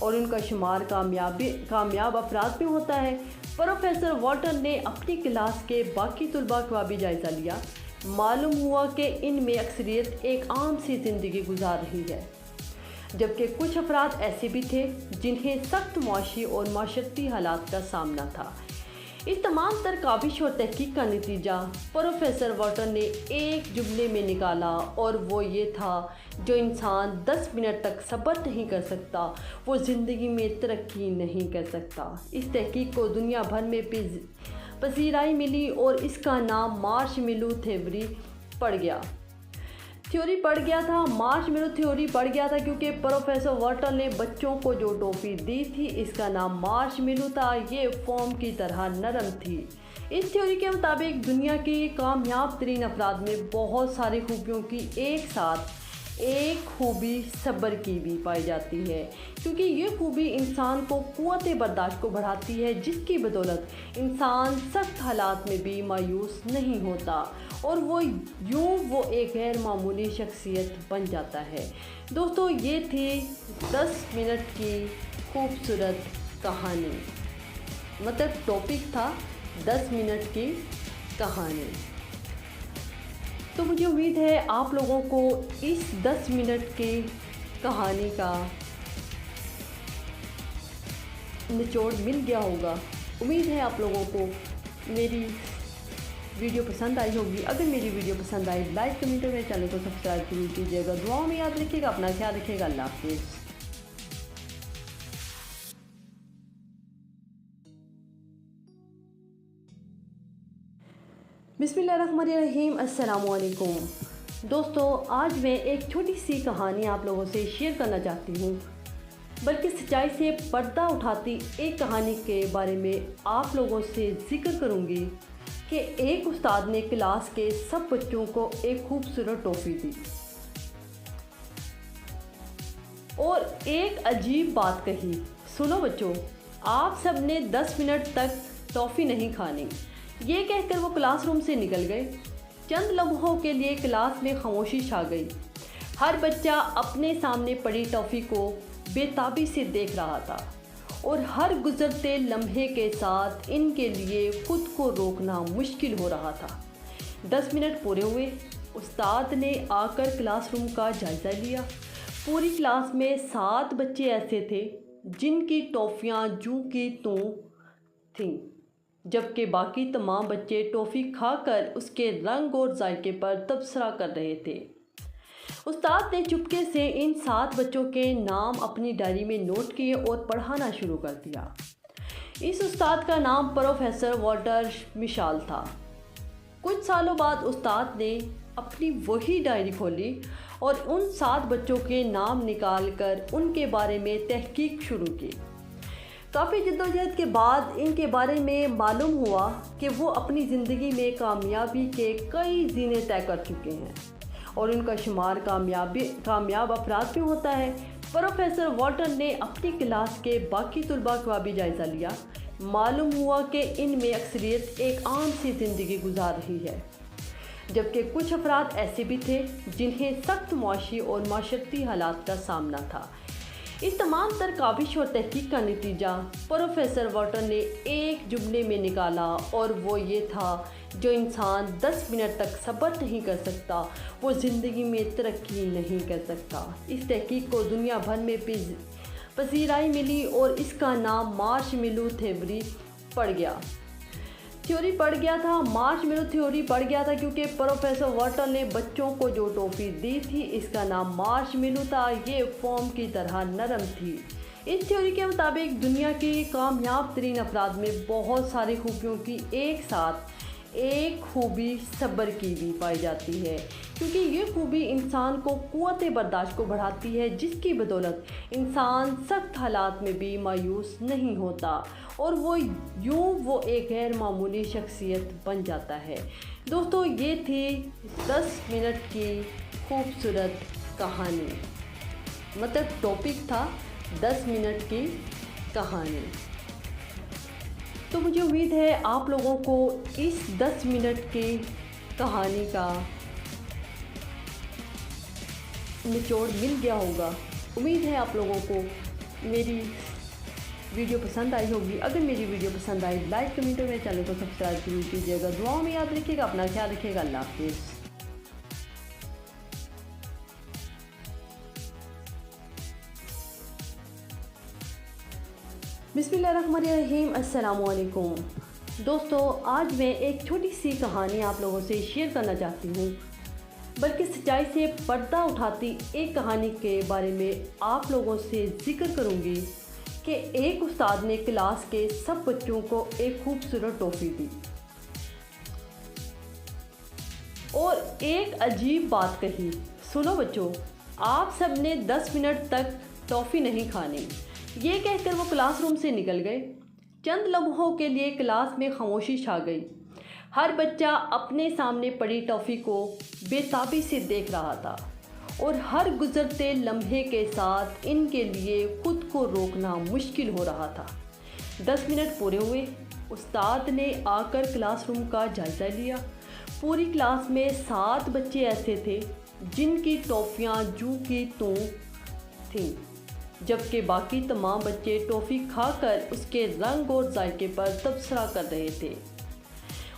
اور ان کا شمار کامیاب افراد میں ہوتا ہے۔ پروفیسر والٹن نے اپنی کلاس کے باقی طلباء کا بھی جائزہ لیا۔ معلوم ہوا کہ ان میں اکثریت ایک عام سی زندگی گزار رہی ہے، جبکہ کچھ افراد ایسے بھی تھے جنہیں سخت معاشی اور معاشرتی حالات کا سامنا تھا۔ اس تمام تر کاوش اور تحقیق کا نتیجہ پروفیسر والٹن نے ایک جملے میں نکالا، اور وہ یہ تھا: جو انسان 10 منٹ تک صبر نہیں کر سکتا وہ زندگی میں ترقی نہیں کر سکتا۔ اس تحقیق کو دنیا بھر میں پذیرائی ملی اور اس کا نام مارش میلو تھیوری پڑ گیا تھا۔ مارش میلو تھیوری پڑ گیا تھا کیونکہ پروفیسر والٹن نے بچوں کو جو ٹافی دی تھی اس کا نام مارش میلو تھا۔ یہ فوم کی طرح نرم تھی۔ اس تھیوری کے مطابق دنیا کے کامیاب ترین افراد میں بہت ساری خوبیوں کی ایک ساتھ ایک خوبی صبر کی بھی پائی جاتی ہے، کیونکہ یہ خوبی انسان کو قوت برداشت کو بڑھاتی ہے، جس کی بدولت انسان سخت حالات میں بھی مایوس نہیں ہوتا اور وہ ایک غیر معمولی شخصیت بن جاتا ہے۔ دوستو، یہ تھی 10 منٹ کی خوبصورت کہانی، مطلب ٹاپک تھا 10 منٹ کی کہانی۔ تو مجھے امید ہے آپ لوگوں کو اس 10 منٹ کی کہانی کا نچوڑ مل گیا ہوگا۔ امید ہے آپ لوگوں کو میری ویڈیو پسند آئی ہوگی۔ اگر میری ویڈیو پسند آئی لائک کمنٹ اور میرے چینل کو سبسکرائب ضرور کیجیے گا۔ دعاؤں میں یاد رکھیے گا، اپنا خیال رکھیے گا۔ اللہ حافظ۔ بسم اللہ الرحمن الرحیم۔ السلام علیکم دوستو، آج میں ایک چھوٹی سی کہانی آپ لوگوں سے شیئر کرنا چاہتی ہوں، بلکہ سچائی سے پردہ اٹھاتی ایک کہانی کے بارے میں آپ لوگوں سے ذکر کروں گی کہ ایک استاد نے کلاس کے سب بچوں کو ایک خوبصورت ٹافی دی اور ایک عجیب بات کہی: سنو بچوں، آپ سب نے 10 منٹ تک ٹافی نہیں کھانی۔ یہ کہہ کر وہ کلاس روم سے نکل گئے۔ چند لمحوں کے لیے کلاس میں خاموشی چھا گئی۔ ہر بچہ اپنے سامنے پڑی ٹافی کو بے تابی سے دیکھ رہا تھا، اور ہر گزرتے لمحے کے ساتھ ان کے لیے خود کو روکنا مشکل ہو رہا تھا۔ 10 منٹ پورے ہوئے۔ استاد نے آ کر کلاس روم کا جائزہ لیا۔ پوری کلاس میں 7 بچے ایسے تھے جن کی ٹافیاں جوں کی توں تھیں، جبکہ باقی تمام بچے ٹافی کھا کر اس کے رنگ اور ذائقے پر تبصرہ کر رہے تھے۔ استاد نے چپکے سے ان 7 بچوں کے نام اپنی ڈائری میں نوٹ کیے اور پڑھانا شروع کر دیا۔ اس استاد کا نام پروفیسر والٹر مشال تھا۔ کچھ سالوں بعد استاد نے اپنی وہی ڈائری کھولی اور ان 7 بچوں کے نام نکال کر ان کے بارے میں تحقیق شروع کی۔ کافی جدوجہد کے بعد ان کے بارے میں معلوم ہوا کہ وہ اپنی زندگی میں کامیابی کے کئی زینے طے کر چکے ہیں اور ان کا شمار کامیاب افراد میں ہوتا ہے۔ پروفیسر والٹن نے اپنی کلاس کے باقی طلباء کا بھی جائزہ لیا۔ معلوم ہوا کہ ان میں اکثریت ایک عام سی زندگی گزار رہی ہے، جبکہ کچھ افراد ایسے بھی تھے جنہیں سخت معاشی اور معاشرتی حالات کا سامنا تھا۔ اس تمام تر کاوش اور تحقیق کا نتیجہ پروفیسر والٹن نے ایک جملے میں نکالا، اور وہ یہ تھا: جو انسان 10 منٹ تک صبر نہیں کر سکتا وہ زندگی میں ترقی نہیں کر سکتا۔ اس تحقیق کو دنیا بھر میں پذیرائی ملی اور اس کا نام مارش میلو تھیوری پڑ گیا تھا۔ مارش میلو تھیوری پڑ گیا تھا کیونکہ پروفیسر والٹن نے بچوں کو جو ٹافی دی تھی اس کا نام مارش میلو تھا۔ یہ فوم کی طرح نرم تھی۔ اس تھیوری کے مطابق دنیا کے کامیاب ترین افراد میں بہت ساری خوبیوں کی ایک ساتھ ایک خوبی صبر کی بھی پائی جاتی ہے، کیونکہ یہ خوبی انسان کو قوت برداشت کو بڑھاتی ہے، جس کی بدولت انسان سخت حالات میں بھی مایوس نہیں ہوتا اور وہ ایک غیر معمولی شخصیت بن جاتا ہے۔ دوستو، یہ تھی 10 منٹ کی خوبصورت کہانی، مطلب ٹاپک تھا 10 منٹ کی کہانی۔ تو مجھے امید ہے آپ لوگوں کو اس 10 منٹ کی کہانی کا نچوڑ مل گیا ہوگا۔ امید ہے آپ لوگوں کو میری ویڈیو پسند آئی ہوگی. اگر میری ویڈیو پسند آئی لائک کمنٹ اور میرے چینل کو سبسکرائب ضرور کیجیے گا. دعاؤں میں یاد رکھیے گا. اپنا خیال رکھیے گا. اللہ حافظ. بسم اللہ الرحمن الرحیم. السلام علیکم دوستو. آج میں ایک چھوٹی سی کہانی آپ لوگوں سے شیئر کرنا چاہتی ہوں، بلکہ سچائی سے پردہ اٹھاتی ایک کہانی کے بارے میں آپ لوگوں سے ذکر کروں گی کہ ایک استاد نے کلاس کے سب بچوں کو ایک خوبصورت ٹافی دی اور ایک عجیب بات کہی. سنو بچوں، آپ سب نے 10 منٹ تک ٹافی نہیں کھانی. یہ کہہ کر وہ کلاس روم سے نکل گئے. چند لمحوں کے لیے کلاس میں خاموشی چھا گئی. ہر بچہ اپنے سامنے پڑی ٹافی کو بے تابی سے دیکھ رہا تھا اور ہر گزرتے لمحے کے ساتھ ان کے لیے خود کو روکنا مشکل ہو رہا تھا. 10 منٹ پورے ہوئے. استاد نے آ کر کلاس روم کا جائزہ لیا. پوری کلاس میں 7 بچے ایسے تھے جن کی ٹافیاں جو کی توں تھیں، جبکہ باقی تمام بچے ٹافی کھا کر اس کے رنگ اور ذائقے پر تبصرہ کر رہے تھے.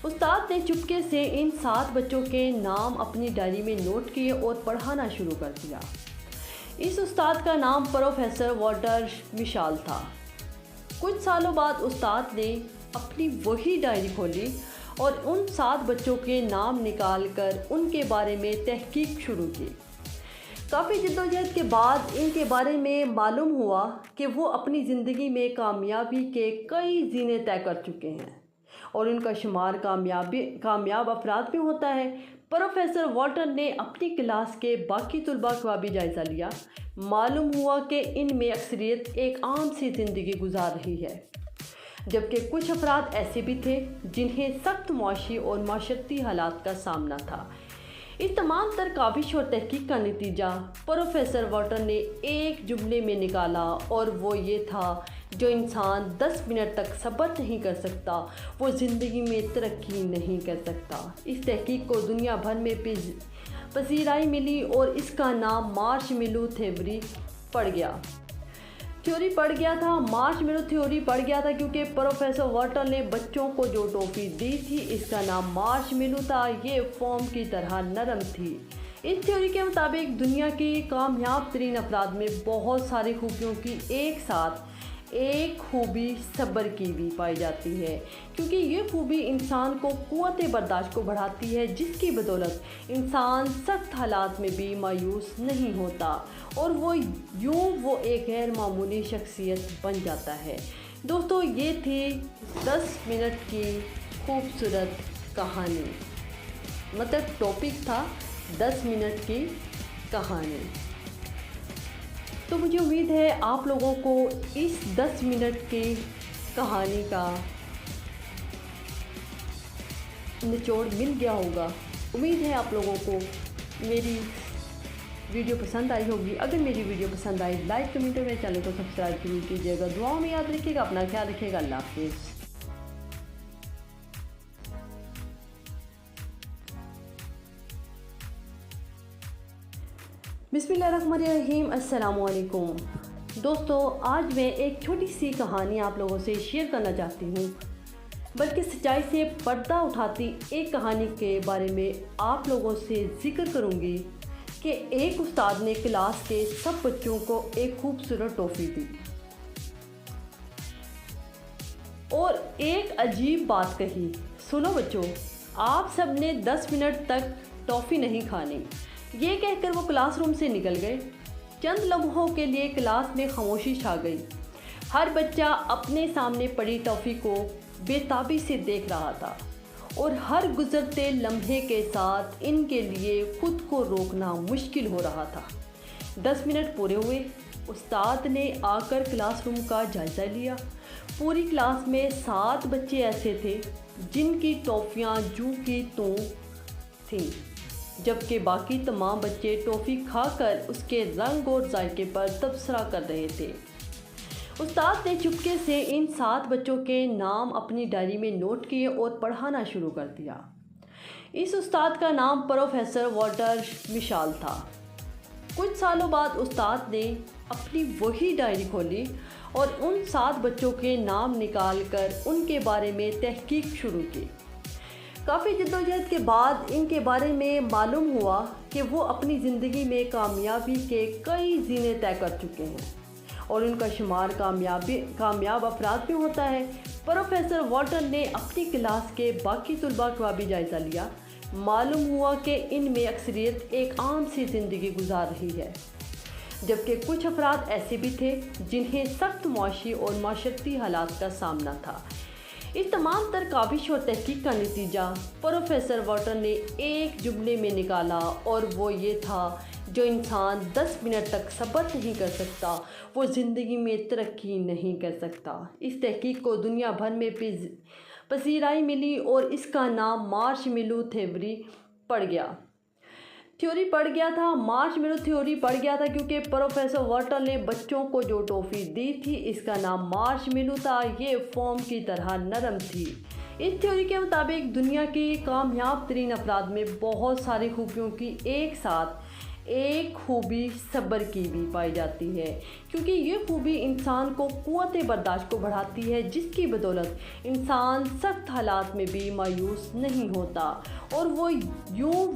استاد نے چپکے سے ان 7 بچوں کے نام اپنی ڈائری میں نوٹ کیے اور پڑھانا شروع کر دیا. اس استاد کا نام پروفیسر والٹر مشال تھا. کچھ سالوں بعد استاد نے اپنی وہی ڈائری کھولی اور ان 7 بچوں کے نام نکال کر ان کے بارے میں تحقیق شروع کی. کافی جدوجہد کے بعد ان کے بارے میں معلوم ہوا کہ وہ اپنی زندگی میں کامیابی کے کئی زینے طے کر چکے ہیں اور ان کا شمار کامیاب افراد میں ہوتا ہے. پروفیسر والٹر نے اپنی کلاس کے باقی طلباء کا بھی جائزہ لیا. معلوم ہوا کہ ان میں اکثریت ایک عام سی زندگی گزار رہی ہے، جبکہ کچھ افراد ایسے بھی تھے جنہیں سخت معاشی اور معاشرتی حالات کا سامنا تھا. اس تمام تر کاوش اور تحقیق کا نتیجہ پروفیسر والٹر نے ایک جملے میں نکالا اور وہ یہ تھا: جو انسان 10 منٹ تک صبر نہیں کر سکتا وہ زندگی میں ترقی نہیں کر سکتا. اس تحقیق کو دنیا بھر میں پذیرائی ملی اور اس کا نام مارش میلو تھیوری پڑ گیا تھا. مارش میلو تھیوری پڑ گیا تھا کیونکہ پروفیسر والٹر نے بچوں کو جو ٹافی دی تھی اس کا نام مارش میلو تھا. یہ فوم کی طرح نرم تھی. اس تھیوری کے مطابق دنیا کی کامیاب ترین افراد میں بہت ساری خوبیوں کی ایک ساتھ ایک خوبی صبر کی بھی پائی جاتی ہے، کیونکہ یہ خوبی انسان کو قوت برداشت کو بڑھاتی ہے، جس کی بدولت انسان سخت حالات میں بھی مایوس نہیں ہوتا اور وہ ایک غیر معمولی شخصیت بن جاتا ہے. دوستو، یہ تھی 10 منٹ کی خوبصورت کہانی. مطلب ٹاپک تھا 10 منٹ کی کہانی. تو مجھے امید ہے آپ لوگوں کو اس 10 منٹ کی کہانی کا نچوڑ مل گیا ہوگا. امید ہے آپ لوگوں کو میری ویڈیو پسند آئی ہوگی. اگر میری ویڈیو پسند آئی لائک کمنٹ اور میرے چینل کو سبسکرائب ضرور کیجیے گا. دعاؤں میں یاد رکھیے گا. اپنا خیال رکھیے گا. اللہ حافظ. بسم اللہ الرحمن الرحیم. السلام علیکم دوستو. آج میں ایک چھوٹی سی کہانی آپ لوگوں سے شیئر کرنا چاہتی ہوں، بلکہ سچائی سے پردہ اٹھاتی ایک کہانی کے بارے میں آپ لوگوں سے ذکر کروں گی کہ ایک استاد نے کلاس کے سب بچوں کو ایک خوبصورت ٹافی دی اور ایک عجیب بات کہی. سنو بچوں، آپ سب نے 10 منٹ تک ٹافی نہیں کھانی. یہ کہہ کر وہ کلاس روم سے نکل گئے. چند لمحوں کے لیے کلاس میں خاموشی چھا گئی. ہر بچہ اپنے سامنے پڑی ٹافی کو بے تابی سے دیکھ رہا تھا اور ہر گزرتے لمحے کے ساتھ ان کے لیے خود کو روکنا مشکل ہو رہا تھا. 10 منٹ پورے ہوئے. استاد نے آ کر کلاس روم کا جائزہ لیا. پوری کلاس میں 7 بچے ایسے تھے جن کی ٹافیاں جو کی توں تھیں، جبکہ باقی تمام بچے ٹافی کھا کر اس کے رنگ اور ذائقے پر تبصرہ کر رہے تھے. استاد نے چپکے سے ان 7 بچوں کے نام اپنی ڈائری میں نوٹ کیے اور پڑھانا شروع کر دیا. اس استاد کا نام پروفیسر والٹر مشال تھا. کچھ سالوں بعد استاد نے اپنی وہی ڈائری کھولی اور ان 7 بچوں کے نام نکال کر ان کے بارے میں تحقیق شروع کی۔ کافی جدوجہد کے بعد ان کے بارے میں معلوم ہوا کہ وہ اپنی زندگی میں کامیابی کے کئی زینے طے کر چکے ہیں اور ان کا شمار کامیاب افراد میں ہوتا ہے۔ پروفیسر والٹر نے اپنی کلاس کے باقی طلباء کا بھی جائزہ لیا۔ معلوم ہوا کہ ان میں اکثریت ایک عام سی زندگی گزار رہی ہے، جبکہ کچھ افراد ایسے بھی تھے جنہیں سخت معاشی اور معاشرتی حالات کا سامنا تھا۔ اس تمام تر کاوش اور تحقیق کا نتیجہ پروفیسر والٹر نے ایک جملے میں نکالا، اور وہ یہ تھا: جو انسان 10 منٹ تک صبر نہیں کر سکتا وہ زندگی میں ترقی نہیں کر سکتا۔ اس تحقیق کو دنیا بھر میں پذیرائی ملی اور اس کا نام مارش میلو تھیوری پڑ گیا تھا۔ مارش میلو تھیوری پڑ گیا تھا کیونکہ پروفیسر والٹر نے بچوں کو جو ٹافی دی تھی اس کا نام مارش میلو تھا۔ یہ فوم کی طرح نرم تھی۔ اس تھیوری کے مطابق دنیا کی کامیاب ترین افراد میں بہت ساری خوبیوں کی ایک ساتھ ایک خوبی صبر کی بھی پائی جاتی ہے، کیونکہ یہ خوبی انسان کو قوت برداشت کو بڑھاتی ہے، جس کی بدولت انسان سخت حالات میں بھی مایوس نہیں ہوتا اور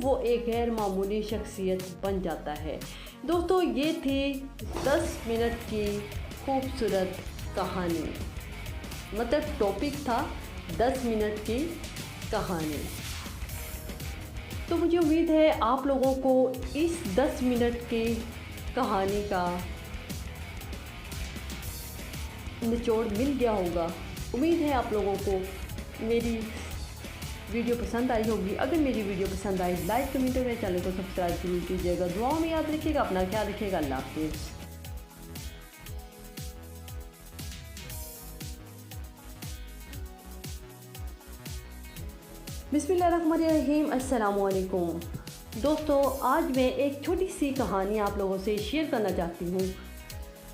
وہ ایک غیر معمولی شخصیت بن جاتا ہے۔ دوستو، یہ تھی 10 منٹ کی خوبصورت کہانی، مطلب ٹاپک تھا 10 منٹ کی کہانی۔ تو مجھے امید ہے آپ لوگوں کو اس 10 منٹ کی کہانی کا نچوڑ مل گیا ہوگا۔ امید ہے آپ لوگوں کو میری ویڈیو پسند آئی ہوگی۔ اگر میری ویڈیو پسند آئی لائک کمنٹ اور میرے چینل کو سبسکرائب ضرور کیجیے گا۔ دعاؤں میں یاد رکھیے گا، اپنا خیال رکھیے گا۔ اللہ حافظ۔ بسم اللہ الرحمن الرحیم۔ السلام علیکم دوستو، آج میں ایک چھوٹی سی کہانی آپ لوگوں سے شیئر کرنا چاہتی ہوں،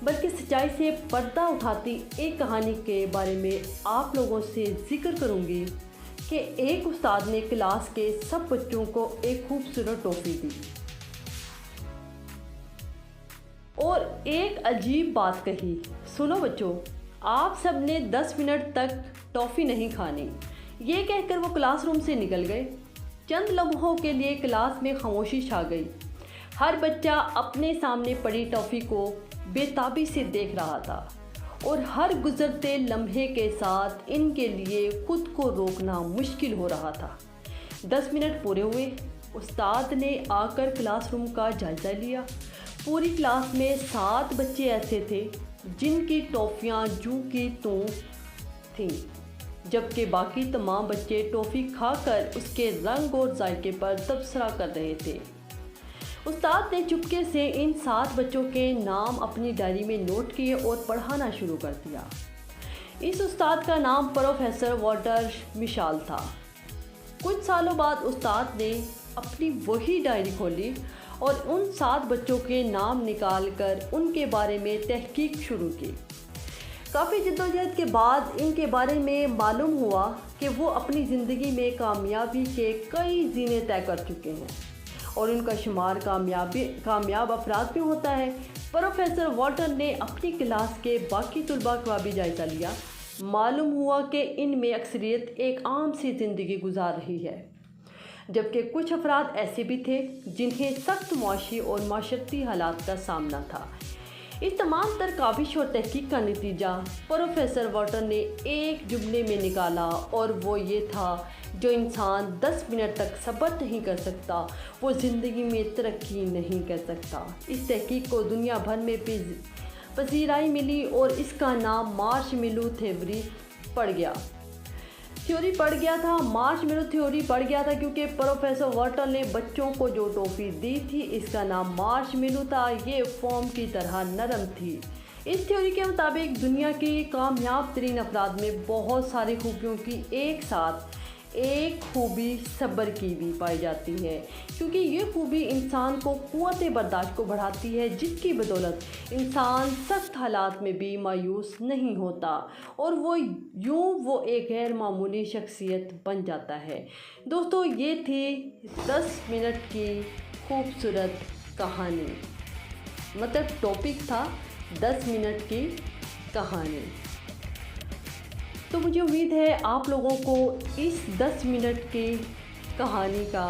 بلکہ سچائی سے پردہ اٹھاتی ایک کہانی کے بارے میں آپ لوگوں سے ذکر کروں گی کہ ایک استاد نے کلاس کے سب بچوں کو ایک خوبصورت ٹافی دی اور ایک عجیب بات کہی: سنو بچوں، آپ سب نے 10 منٹ تک ٹافی نہیں کھانی۔ یہ کہہ کر وہ کلاس روم سے نکل گئے۔ چند لمحوں کے لیے کلاس میں خاموشی چھا گئی۔ ہر بچہ اپنے سامنے پڑی ٹافی کو بے تابی سے دیکھ رہا تھا اور ہر گزرتے لمحے کے ساتھ ان کے لیے خود کو روکنا مشکل ہو رہا تھا۔ 10 منٹ پورے ہوئے۔ استاد نے آ کر کلاس روم کا جائزہ لیا۔ پوری کلاس میں 7 بچے ایسے تھے جن کی ٹافیاں جوں کی توں تھیں، جبکہ باقی تمام بچے ٹافی کھا کر اس کے رنگ اور ذائقے پر تبصرہ کر رہے تھے۔ استاد نے چپکے سے ان 7 بچوں کے نام اپنی ڈائری میں نوٹ کیے اور پڑھانا شروع کر دیا۔ اس استاد کا نام پروفیسر والٹر مشال تھا۔ کچھ سالوں بعد استاد نے اپنی وہی ڈائری کھولی اور ان 7 بچوں کے نام نکال کر ان کے بارے میں تحقیق شروع کی۔ کافی جدوجہد کے بعد ان کے بارے میں معلوم ہوا کہ وہ اپنی زندگی میں کامیابی کے کئی زینے طے کر چکے ہیں اور ان کا شمار کامیاب افراد میں ہوتا ہے۔ پروفیسر والٹر نے اپنی کلاس کے باقی طلباء کا بھی جائزہ لیا۔ معلوم ہوا کہ ان میں اکثریت ایک عام سی زندگی گزار رہی ہے، جبکہ کچھ افراد ایسے بھی تھے جنہیں سخت معاشی اور معاشرتی حالات کا سامنا تھا۔ اس تمام تر کاوش اور تحقیق کا نتیجہ پروفیسر والٹر نے ایک جملے میں نکالا، اور وہ یہ تھا: جو انسان 10 منٹ تک صبر نہیں کر سکتا وہ زندگی میں ترقی نہیں کر سکتا۔ اس تحقیق کو دنیا بھر میں پذیرائی ملی اور اس کا نام مارش میلو تھیوری پڑ گیا تھا۔ مارش میلو تھیوری پڑ گیا تھا کیونکہ پروفیسر والٹر نے بچوں کو جو ٹافی دی تھی اس کا نام مارش میلو تھا۔ یہ فوم کی طرح نرم تھی۔ اس تھیوری کے مطابق دنیا کی کامیاب ترین افراد میں بہت ساری خوبیوں کی ایک ساتھ ایک خوبی صبر کی بھی پائی جاتی ہے، کیونکہ یہ خوبی انسان کو قوت برداشت کو بڑھاتی ہے، جس کی بدولت انسان سخت حالات میں بھی مایوس نہیں ہوتا اور وہ ایک غیر معمولی شخصیت بن جاتا ہے۔ دوستو، یہ تھی 10 منٹ کی خوبصورت کہانی، مطلب ٹاپک تھا 10 منٹ کی کہانی۔ تو مجھے امید ہے آپ لوگوں کو اس 10 منٹ کی کہانی کا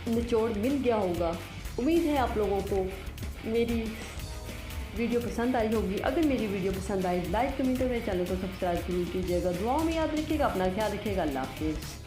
نچوڑ مل گیا ہوگا۔ امید ہے آپ لوگوں کو میری ویڈیو پسند آئی ہوگی۔ اگر میری ویڈیو پسند آئی لائک کمنٹ اور میرے چینل کو سبسکرائب ضرور کیجیے گا۔ دعاؤں میں یاد رکھیے گا، اپنا خیال رکھیے گا۔ اللہ حافظ۔